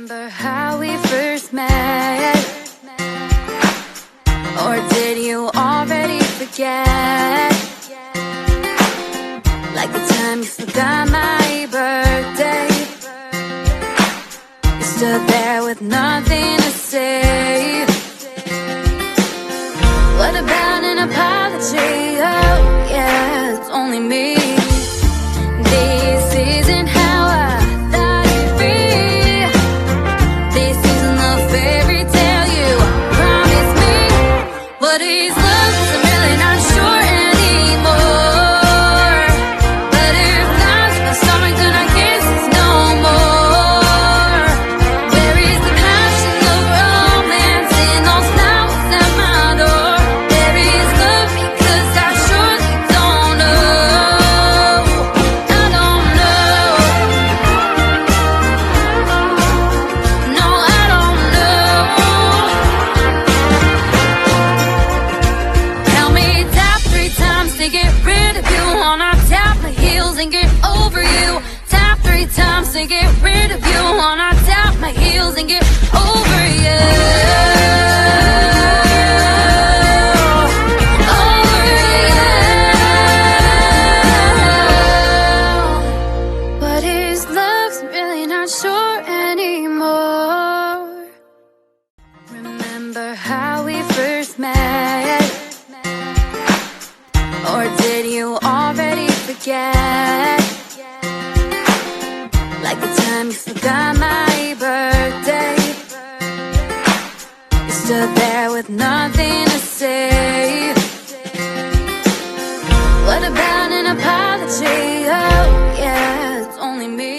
Remember how we first met? Or did you already forget? Like the time you forgot my birthday. You stood there with nothing to say. What about an apology? Oh yeah, it's only me. This isn't how I thought it'd be. This isn't the fairy tale you promised me. What is love? 'Cause I'm really not sure anymore. But if love's my stomach, then I guess it's no more. Where is the passion, the romance in those flowers at my door? There is love because I surely don't know. I don't know. No, I don't know. Tell me tap 3 times to get rid of you. Wanna tap my heels and get over you. Tap 3 times to get rid of you. Wanna tap my heels and get over you. Over you. What is love? I'm really not sure anymore. Remember how we first met? Or did you already forget? Like the time you forgot my birthday. You stood there with nothing to say. What about an apology? Oh yeah, it's only me.